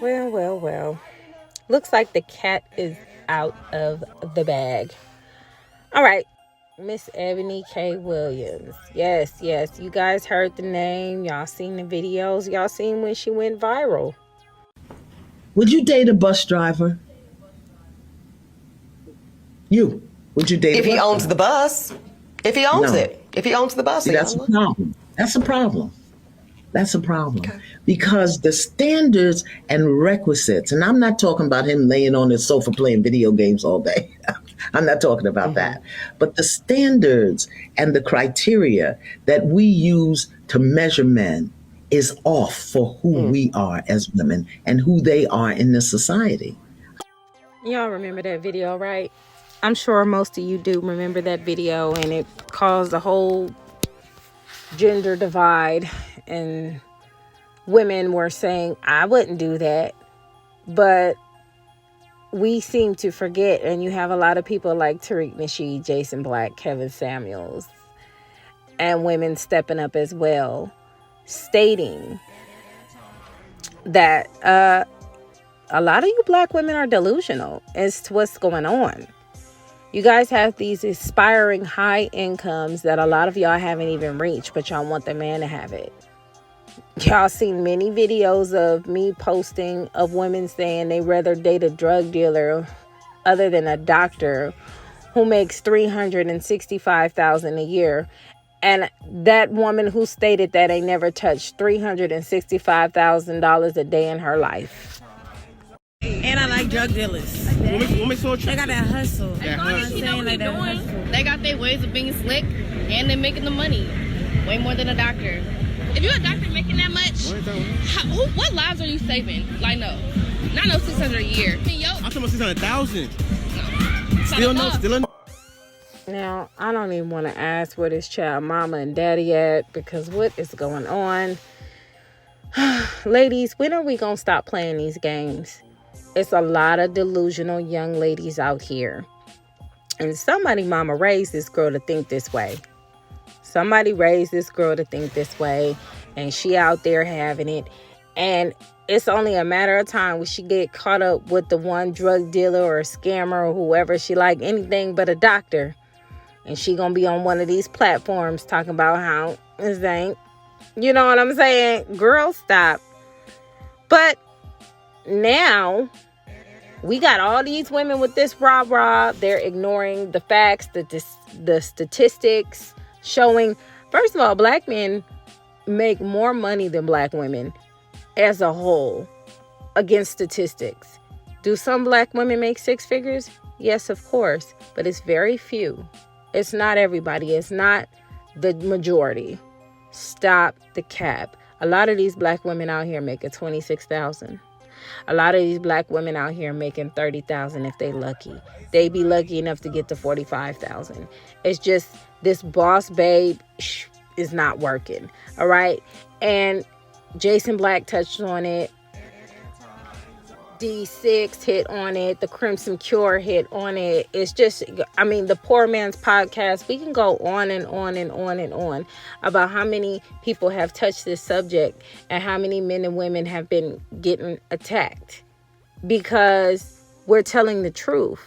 Well, well, well. Looks like the cat is out of the bag. All right. Miss Eboni K. Williams. Yes, yes. You guys heard the name. Y'all seen the videos. Y'all seen when she went viral. Would you date a bus driver? Would you date If a bus he owns driver? the bus, if he owns No. it, if he owns the bus, See, that's a problem. That's a problem. That's a problem. Okay. Because the standards and requisites, and I'm not talking about him laying on his sofa playing video games all day. I'm not talking about that. But the standards and the criteria that we use to measure men is off for who we are as women and who they are in this society. Y'all remember that video, right? I'm sure most of you do remember that video, and it caused a whole gender divide, and women were saying, I wouldn't do that. But we seem to forget, and you have a lot of people like Tariq Nasheed, Jason Black, Kevin Samuels, and women stepping up as well, stating that a lot of you black women are delusional as to what's going on. You guys have these aspiring high incomes that a lot of y'all haven't even reached, but y'all want the man to have it. Y'all seen many videos of me posting of women saying they rather date a drug dealer other than a doctor who makes $365,000 a year. And that woman who stated that ain't never touched $365,000 a day in her life. And I like drug dealers. Women so They got that hustle. That hustle. They got their ways of being slick, and they're making the money way more than a doctor. If you're a doctor making that much, what lives are you saving? Like, no, not no 600 a year. I mean, I'm talking about 600,000. No. Still no. Now, I don't even want to ask where this child mama and daddy at, because what is going on? Ladies, when are we going to stop playing these games? It's a lot of delusional young ladies out here. And somebody mama raised this girl to think this way. Somebody raised this girl to think this way, and she out there having it. And it's only a matter of time when she get caught up with the one drug dealer or a scammer or whoever she like anything but a doctor. And she gonna be on one of these platforms talking about how this ain't. You know what I'm saying? Girl, stop. But now we got all these women with this rah-rah. They're ignoring the facts, the statistics showing, first of all, black men make more money than black women as a whole against statistics. Do some black women make six figures? Yes, of course, but it's very few. It's not everybody. It's not the majority. Stop the cap. A lot of these black women out here making $26,000. A lot of these black women out here making $30,000 if they lucky. They be lucky enough to get to $45,000. It's just this boss babe is not working. All right. And Jason Black touched on it. D6 hit on it. The Crimson Cure hit on it. It's just, I mean, the Poor Man's Podcast, we can go on and on and on and on about how many people have touched this subject and how many men and women have been getting attacked because we're telling the truth.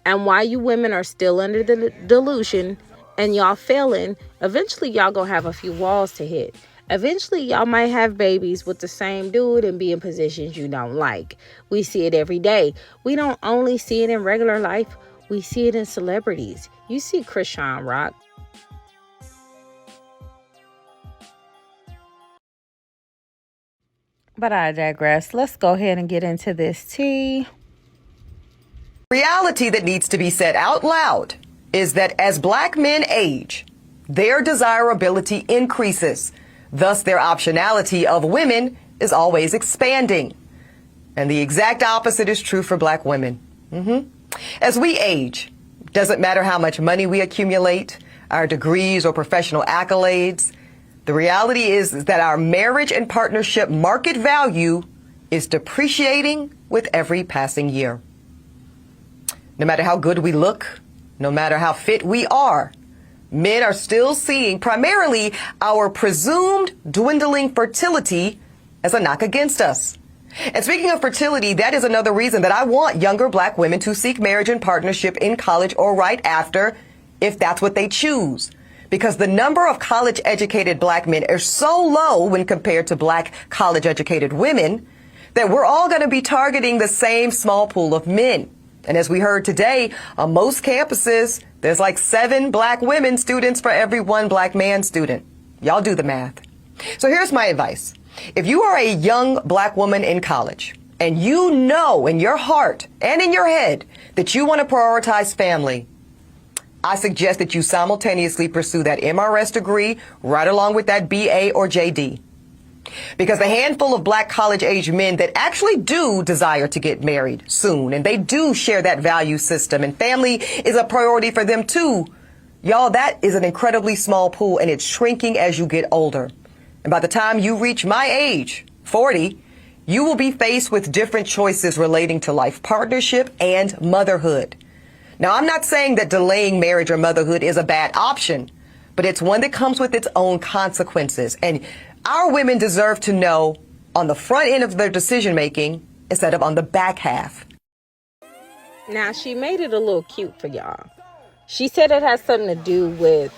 And why you women are still under the delusion and y'all failing, eventually y'all gonna have a few walls to hit. Eventually, y'all might have babies with the same dude and be in positions you don't like. We see it every day. We don't only see it in regular life. We see it in celebrities. You see Krishan Rock. But I digress. Let's go ahead and get into this tea. Reality that needs to be said out loud is that as black men age, their desirability increases. Thus, their optionality of women is always expanding. And the exact opposite is true for black women. As we age, doesn't matter how much money we accumulate, our degrees or professional accolades, the reality is that our marriage and partnership market value is depreciating with every passing year. No matter how good we look, no matter how fit we are, men are still seeing primarily our presumed dwindling fertility as a knock against us. And speaking of fertility, that is another reason that I want younger black women to seek marriage and partnership in college or right after, if that's what they choose. Because the number of college-educated black men is so low when compared to black college-educated women that we're all going to be targeting the same small pool of men. And as we heard today, on most campuses, there's like 7 black women students for every 1 black man student. Y'all do the math. So here's my advice. If you are a young black woman in college and you know in your heart and in your head that you want to prioritize family, I suggest that you simultaneously pursue that MRS degree right along with that BA or JD. Because the handful of black college-age men that actually do desire to get married soon, and they do share that value system, and family is a priority for them too, y'all, that is an incredibly small pool, and it's shrinking as you get older. And by the time you reach my age, 40, you will be faced with different choices relating to life partnership and motherhood. Now, I'm not saying that delaying marriage or motherhood is a bad option, but it's one that comes with its own consequences. And our women deserve to know on the front end of their decision making instead of on the back half. Now, she made it a little cute for y'all. She said it has something to do with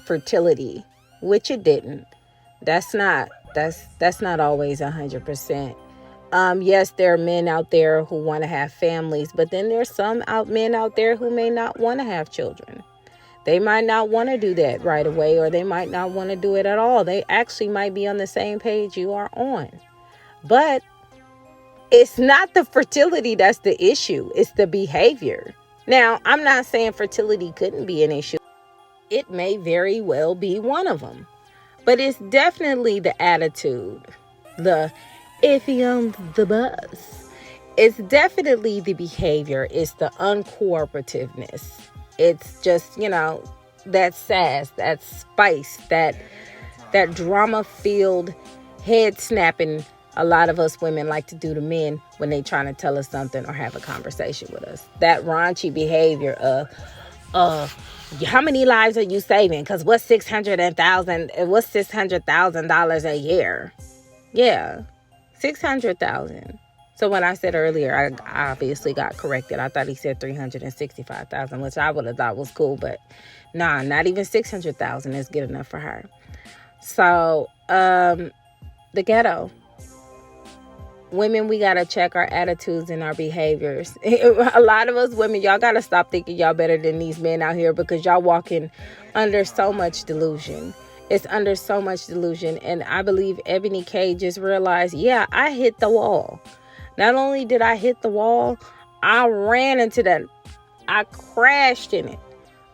fertility, which it didn't. That's not always 100%. Yes, there are men out there who want to have families, but then there's some men out there who may not want to have children. They might not want to do that right away, or they might not want to do it at all. They actually might be on the same page you are on. But it's not the fertility that's the issue. It's the behavior. Now, I'm not saying fertility couldn't be an issue. It may very well be one of them. But it's definitely the attitude, the iffy on the bus. It's definitely the behavior. It's the uncooperativeness. It's just, that sass, that spice, that drama-filled head snapping a lot of us women like to do to men when they trying to tell us something or have a conversation with us. That raunchy behavior of, how many lives are you saving? Because what's $600,000 a year? Yeah, $600,000. So when I said earlier, I obviously got corrected. I thought he said 365,000, which I would have thought was cool, but nah, not even 600,000 is good enough for her. So, the ghetto. Women, we got to check our attitudes and our behaviors. A lot of us women, y'all got to stop thinking y'all better than these men out here, because y'all walking under so much delusion. It's under so much delusion. And I believe Eboni K just realized, yeah, I hit the wall. Not only did I hit the wall, I ran into that. I crashed in it.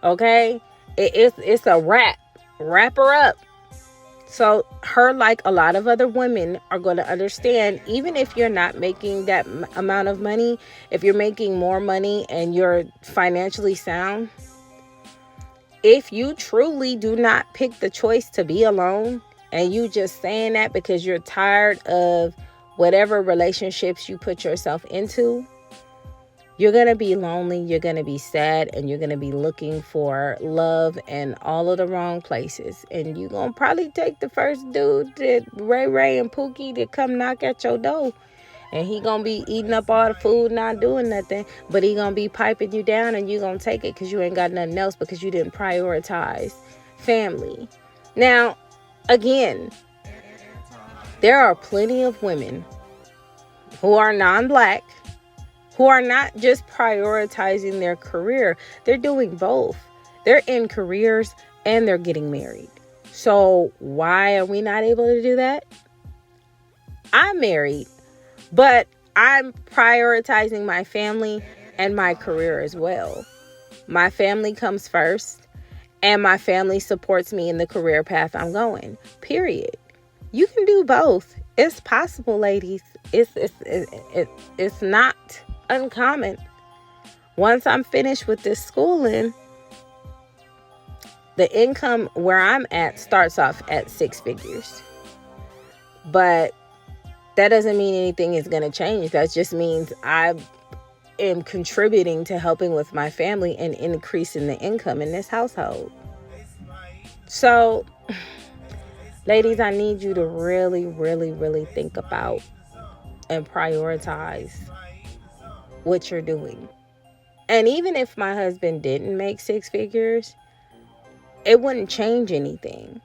Okay? It's a wrap. Wrap her up. So her, like a lot of other women, are going to understand, even if you're not making that amount of money, if you're making more money and you're financially sound, if you truly do not pick the choice to be alone, and you just saying that because you're tired of whatever relationships you put yourself into, you're going to be lonely, you're going to be sad, and you're going to be looking for love in all of the wrong places. And you're going to probably take the first dude, Ray and Pookie, to come knock at your door. And he going to be eating up all the food, not doing nothing. But he going to be piping you down, and you going to take it because you ain't got nothing else, because you didn't prioritize family. Now, again, there are plenty of women who are non-black, who are not just prioritizing their career. They're doing both. They're in careers and they're getting married. So why are we not able to do that? I'm married, but I'm prioritizing my family and my career as well. My family comes first, and my family supports me in the career path I'm going. Period. You can do both. It's possible, ladies. It's not uncommon. Once I'm finished with this schooling, the income where I'm at starts off at 6 figures. But that doesn't mean anything is going to change. That just means I am contributing to helping with my family and increasing the income in this household. So, ladies, I need you to really, really, really think about and prioritize what you're doing. And even if my husband didn't make six figures, it wouldn't change anything.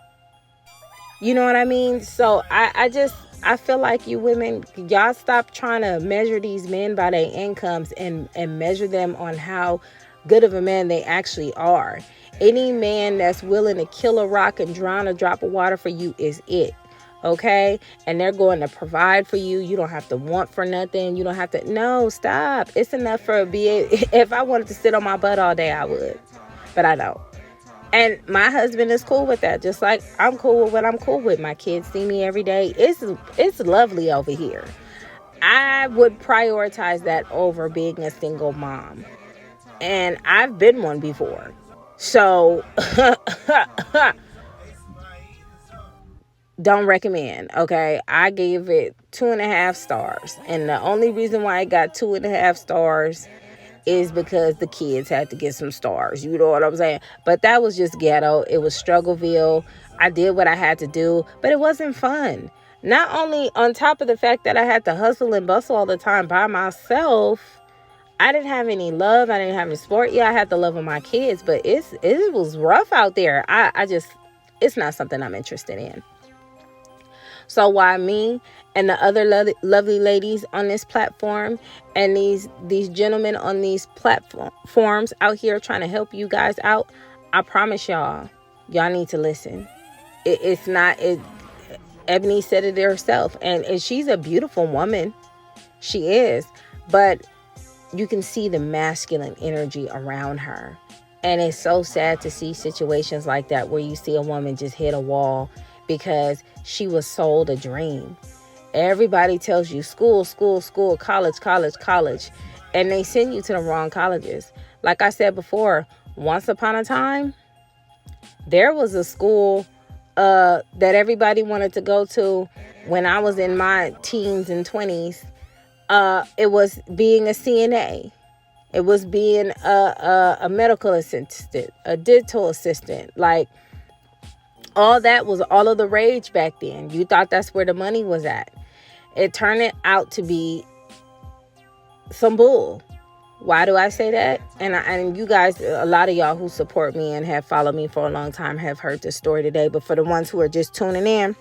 You know what I mean? So I feel like you women, y'all stop trying to measure these men by their incomes and measure them on how good of a man they actually are. Any man that's willing to kill a rock and drown a drop of water for you is it. Okay? And they're going to provide for you. You don't have to want for nothing. You don't have to. No, stop. It's enough for if I wanted to sit on my butt all day, I would. But I don't. And my husband is cool with that. Just like I'm cool with what I'm cool with. My kids see me every day. It's lovely over here. I would prioritize that over being a single mom. And I've been one before. So don't recommend. Okay. I gave it 2.5 stars. And the only reason why I got 2.5 stars is because the kids had to get some stars. You know what I'm saying? But that was just ghetto. It was Struggleville. I did what I had to do, but it wasn't fun. Not only on top of the fact that I had to hustle and bustle all the time by myself, I didn't have any love. I didn't have any support. Yeah, I had the love of my kids, but it was rough out there. It's not something I'm interested in. So why me and the other lovely ladies on this platform and these gentlemen on these platforms out here trying to help you guys out, I promise y'all need to listen. It's not. Ebony said it herself, and she's a beautiful woman. She is, but you can see the masculine energy around her, and it's so sad to see situations like that where you see a woman just hit a wall because she was sold a dream. Everybody tells you school, college, and they send you to the wrong colleges. Like I said before, once upon a time, there was a school that everybody wanted to go to when I was in my teens and 20s. It was being a CNA. It was being a medical assistant, a dental assistant, like all that was all of the rage back then. You thought that's where the money was at. It turned out to be some bull. Why do I say that? And you guys, a lot of y'all who support me and have followed me for a long time have heard this story today. But for the ones who are just tuning in,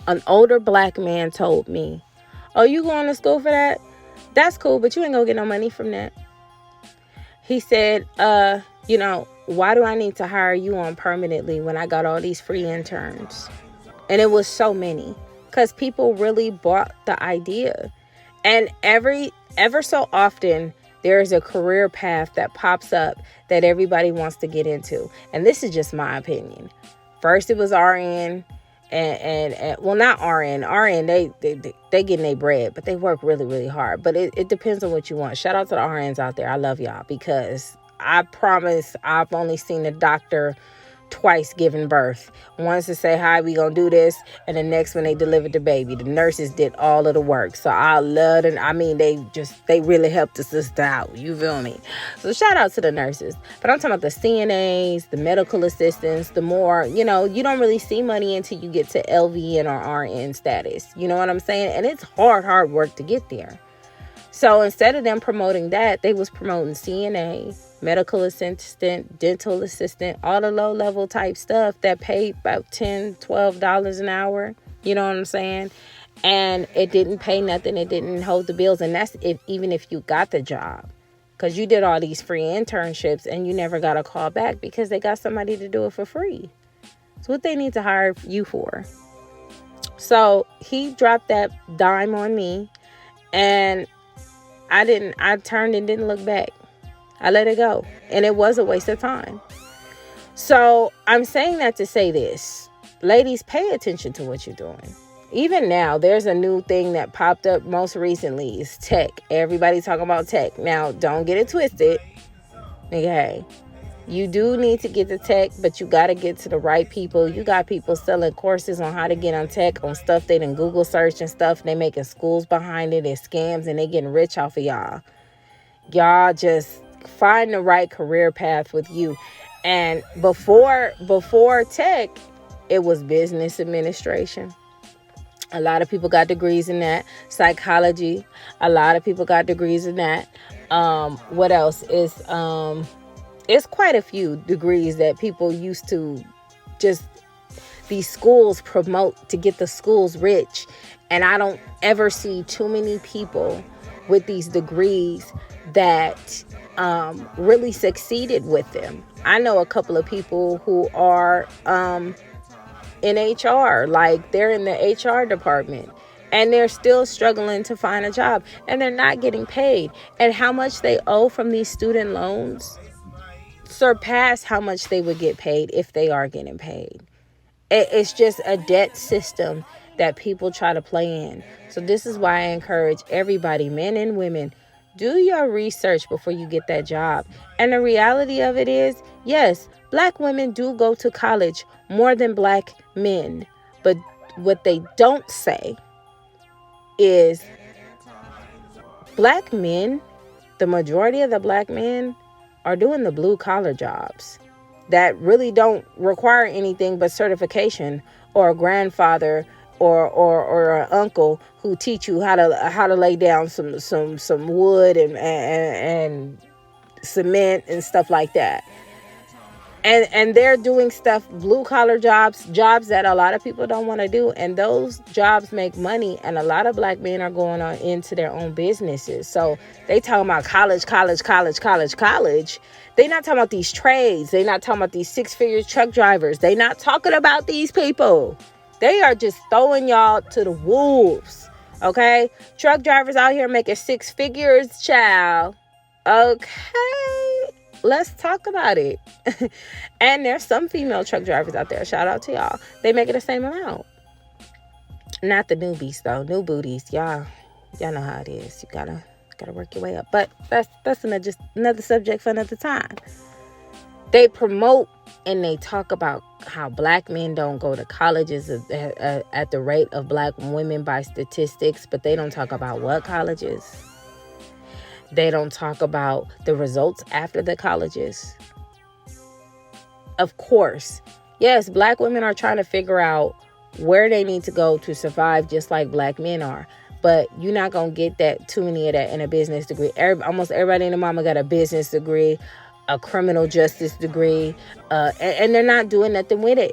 an older black man told me, "Oh, you going to school for that? That's cool, but you ain't gonna get no money from that." He said, why do I need to hire you on permanently when I got all these free interns? And it was so many, because people really bought the idea. And ever so often, there is a career path that pops up that everybody wants to get into. And this is just my opinion. First, it was RN. And well, not RN. They getting their bread, but they work really, really hard. But it depends on what you want. Shout out to the RNs out there. I love y'all, because I promise I've only seen a doctor twice giving birth. Once to say, "Hi, we gonna do this," and the next when they delivered the baby. The nurses did all of the work. So I love it. I mean, they really helped the sister out. You feel me? So shout out to the nurses. But I'm talking about the CNAs, the medical assistants, the more, you don't really see money until you get to LVN or RN status. You know what I'm saying? And it's hard work to get there. So instead of them promoting that, they was promoting CNA, medical assistant, dental assistant, all the low-level type stuff that paid about $10, $12 an hour. You know what I'm saying? And it didn't pay nothing. It didn't hold the bills. And that's even if you got the job. Because you did all these free internships and you never got a call back because they got somebody to do it for free. It's what they need to hire you for. So he dropped that dime on me, and I turned and didn't look back. I let it go. And it was a waste of time. So I'm saying that to say this. Ladies, pay attention to what you're doing. Even now, there's a new thing that popped up most recently. Is tech. Everybody's talking about tech. Now, don't get it twisted. Okay. You do need to get the tech, but you got to get to the right people. You got people selling courses on how to get on tech, on stuff they done Google search and stuff. They making schools behind it. It's scams, and they getting rich off of y'all. Y'all just find the right career path with you. And before tech, it was business administration. A lot of people got degrees in that. Psychology, a lot of people got degrees in that. What else is it's quite a few degrees that people used to just, these schools promote to get the schools rich. And I don't ever see too many people with these degrees that really succeeded with them. I know a couple of people who are in HR, like they're in the HR department, and they're still struggling to find a job, and they're not getting paid. And how much they owe from these student loans surpass how much they would get paid if they are getting paid. It's just a debt system that people try to play in. So this is why I encourage everybody, men and women, do your research before you get that job. And the reality of it is, yes, black women do go to college more than black men. But what they don't say is black men, the majority of the black men are doing the blue collar jobs that really don't require anything but certification, or a grandfather or an uncle who teach you how to lay down some wood and cement and stuff like that. And they're doing stuff, blue collar jobs that a lot of people don't want to do. And those jobs make money. And a lot of black men are going on into their own businesses. So they talking about college. They not talking about these trades. They not talking about these 6-figure truck drivers. They not talking about these people. They are just throwing y'all to the wolves. Okay? Truck drivers out here making 6 figures, child. Okay. Let's talk about it. And there's some female truck drivers out there. Shout out to y'all. They making the same amount. Not the newbies though. New booties. Y'all know how it is. You gotta work your way up. But that's just another subject for another time. They promote and they talk about how black men don't go to colleges at the rate of black women by statistics, but they don't talk about what colleges. They don't talk about the results after the colleges. Of course, yes, black women are trying to figure out where they need to go to survive, just like black men are. But you're not going to get too many of that in a business degree. Almost everybody in the mama got a business degree, a criminal justice degree, and they're not doing nothing with it.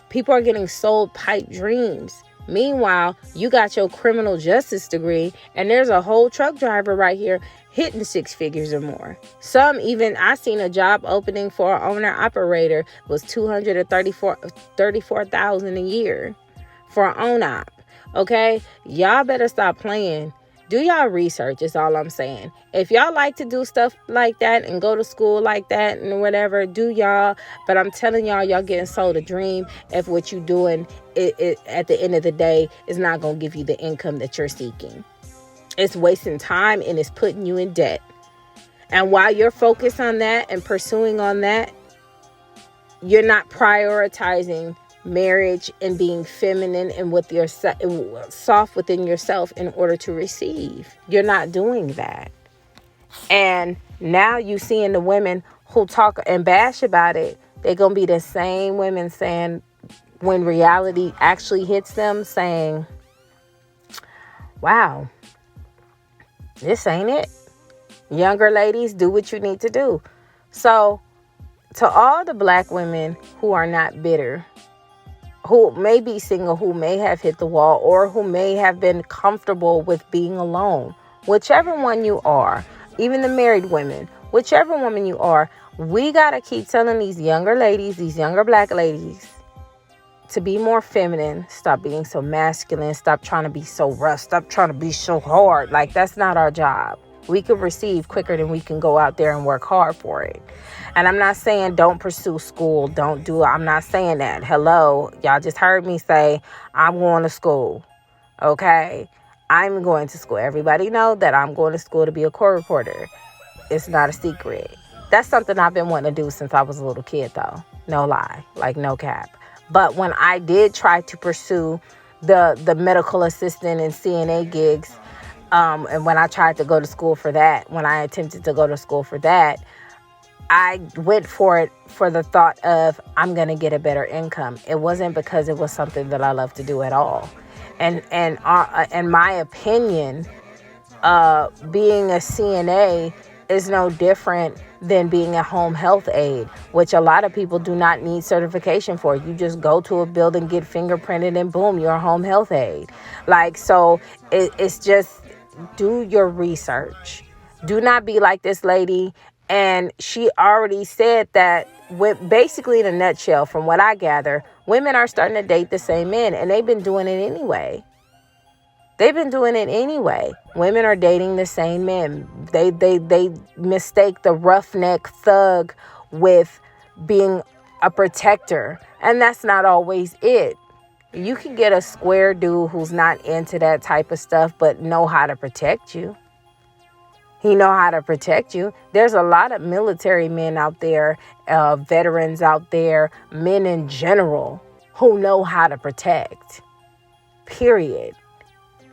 People are getting sold pipe dreams. Meanwhile, you got your criminal justice degree, and there's a whole truck driver right here hitting 6 figures or more. Some even, I seen a job opening for an owner-operator was $234,000 a year for an owner-op. Okay? Y'all better stop playing. Do y'all research is all I'm saying. If y'all like to do stuff like that and go to school like that and whatever, do y'all. But I'm telling y'all getting sold a dream if what you doing it at the end of the day is not going to give you the income that you're seeking. It's wasting time and it's putting you in debt. And while you're focused on that and pursuing on that, you're not prioritizing marriage and being feminine and with your soft within yourself in order to receive. You're not doing that. And now you seeing the women who talk and bash about it, they're going to be the same women saying, when reality actually hits them, saying, wow, this ain't it. Younger ladies, do what you need to do. So to all the black women who are not bitter, who may be single, who may have hit the wall, or who may have been comfortable with being alone, whichever one you are, even the married women, whichever woman you are, we got to keep telling these younger ladies, these younger black ladies, to be more feminine. Stop being so masculine. Stop trying to be so rough. Stop trying to be so hard. Like, that's not our job. We can receive quicker than we can go out there and work hard for it. And I'm not saying don't pursue school. Don't do it. I'm not saying that. Hello. Y'all just heard me say I'm going to school. Okay. I'm going to school. Everybody know that I'm going to school to be a court reporter. It's not a secret. That's something I've been wanting to do since I was a little kid, though. No lie. Like, no cap. But when I did try to pursue the medical assistant and CNA gigs, and when I tried to go to school for that, when I attempted to go to school for that, I went for it for the thought of I'm going to get a better income. It wasn't because it was something that I love to do at all. in my opinion, being a CNA is no different than being a home health aide, which a lot of people do not need certification for. You just go to a building, get fingerprinted, and boom, you're a home health aide. Like, so it's just, do your research. Do not be like this lady. And she already said that, basically in a nutshell, from what I gather, women are starting to date the same men, and they've been doing it anyway. Women are dating the same men. They mistake the roughneck thug with being a protector. And that's not always it. You can get a square dude who's not into that type of stuff, but know how to protect you. He know how to protect you. There's a lot of military men out there, veterans out there, men in general, who know how to protect. Period.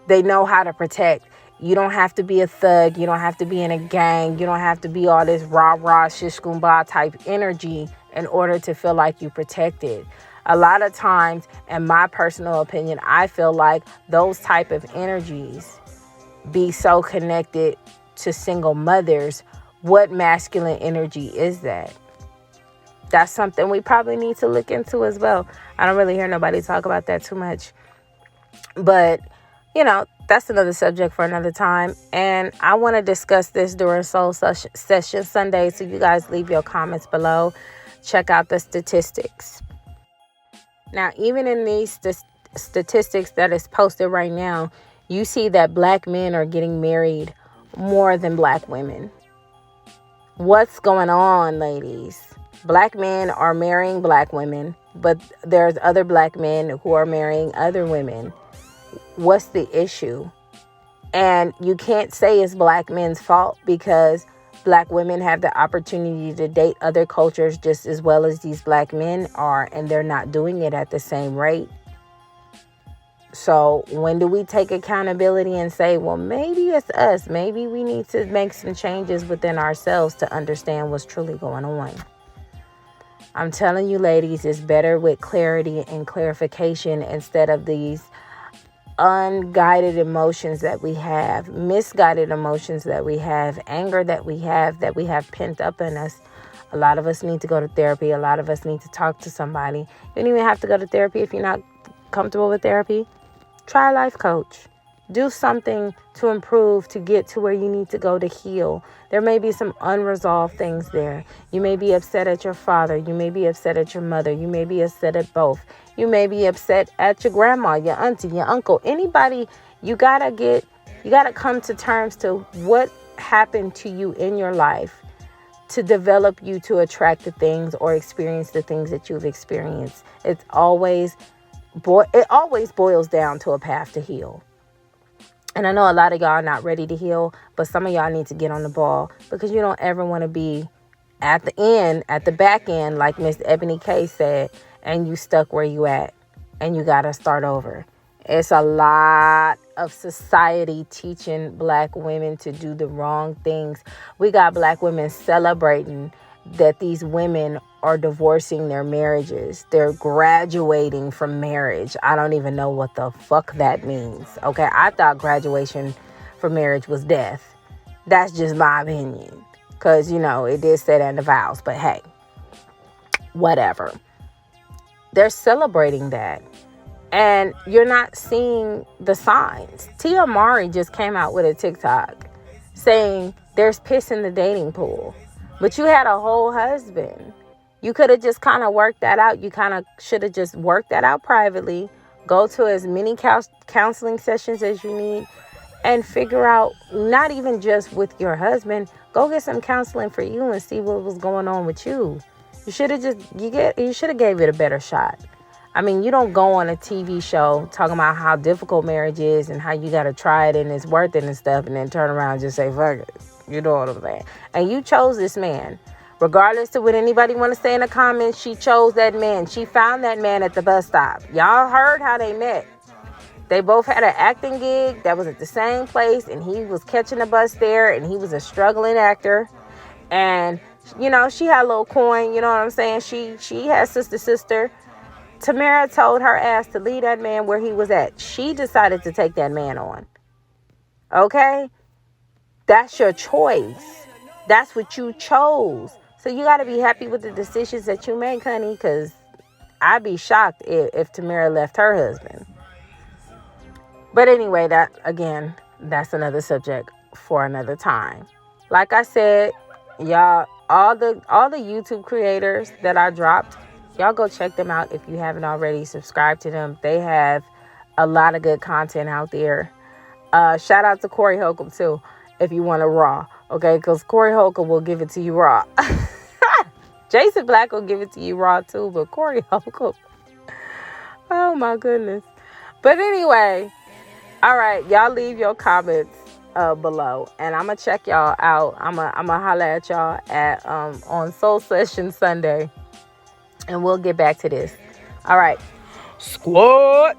They know how to protect. You don't have to be a thug. You don't have to be in a gang. You don't have to be all this rah-rah, shish kumbah type energy in order to feel like you protected. A lot of times, in my personal opinion, I feel like those type of energies be so connected to single mothers. What masculine energy is that? That's something we probably need to look into as well. I don't really hear nobody talk about that too much. But that's another subject for another time. And I want to discuss this during Soul Session Sunday. So you guys leave your comments below. Check out the statistics. Now, even in these statistics that is posted right now, you see that black men are getting married more than black women. What's going on, ladies? Black men are marrying black women, but there's other black men who are marrying other women. What's the issue? And you can't say it's black men's fault, because black women have the opportunity to date other cultures just as well as these black men are, and they're not doing it at the same rate. So when do we take accountability and say, well, maybe it's us. Maybe we need to make some changes within ourselves to understand what's truly going on. I'm telling you, ladies, it's better with clarity and clarification instead of these unguided emotions that we have, misguided emotions that we have, anger that we have pent up in us. A lot of us need to go to therapy. A lot of us need to talk to somebody. You don't even have to go to therapy if you're not comfortable with therapy. Try a life coach. Do something to improve, to get to where you need to go to heal. There may be some unresolved things there. You may be upset at your father. You may be upset at your mother. You may be upset at both. You may be upset at your grandma, your auntie, your uncle, anybody. You gotta come to terms to what happened to you in your life to develop you to attract the things or experience the things that you've experienced. It always boils down to a path to heal. And I know a lot of y'all are not ready to heal, but some of y'all need to get on the ball, because you don't ever want to be at the back end, like Miss Eboni K said, and you stuck where you at and you got to start over. It's a lot of society teaching black women to do the wrong things. We got black women celebrating that these women are divorcing their marriages. They're graduating from marriage. I don't even know what the fuck that means. Okay, I thought graduation from marriage was death. That's just my opinion. Because, it did say that in the vows. But hey, whatever. They're celebrating that. And you're not seeing the signs. Tia Mari just came out with a TikTok saying there's piss in the dating pool. But you had a whole husband. You could have just kind of worked that out. You kind of should have just worked that out privately. Go to as many counseling sessions as you need and figure out, not even just with your husband, go get some counseling for you and see what was going on with you. You should have gave it a better shot. I mean, you don't go on a TV show talking about how difficult marriage is and how you got to try it and it's worth it and stuff, and then turn around and just say, fuck it. You know what I'm saying? And you chose this man. Regardless of what anybody want to say in the comments, she chose that man. She found that man at the bus stop. Y'all heard how they met. They both had an acting gig that was at the same place, and he was catching the bus there, and he was a struggling actor. And, she had a little coin, you know what I'm saying? She had sister. Tamara told her ass to leave that man where he was at. She decided to take that man on. Okay? That's your choice. That's what you chose. So you got to be happy with the decisions that you make, honey, because I'd be shocked if Tamara left her husband. But anyway, that's another subject for another time. Like I said, y'all, all the YouTube creators that I dropped, y'all go check them out if you haven't already. Subscribe to them. They have a lot of good content out there. Shout out to Corey Holcomb too, if you want a raw, okay? Because Corey Holcomb will give it to you raw. Jason Black will give it to you raw too, but Corey Holcomb, oh my goodness. But anyway, all right, y'all leave your comments below, and I'm gonna check y'all out. I'm gonna holler at y'all at on Soul Session Sunday, and we'll get back to this. All right, squad.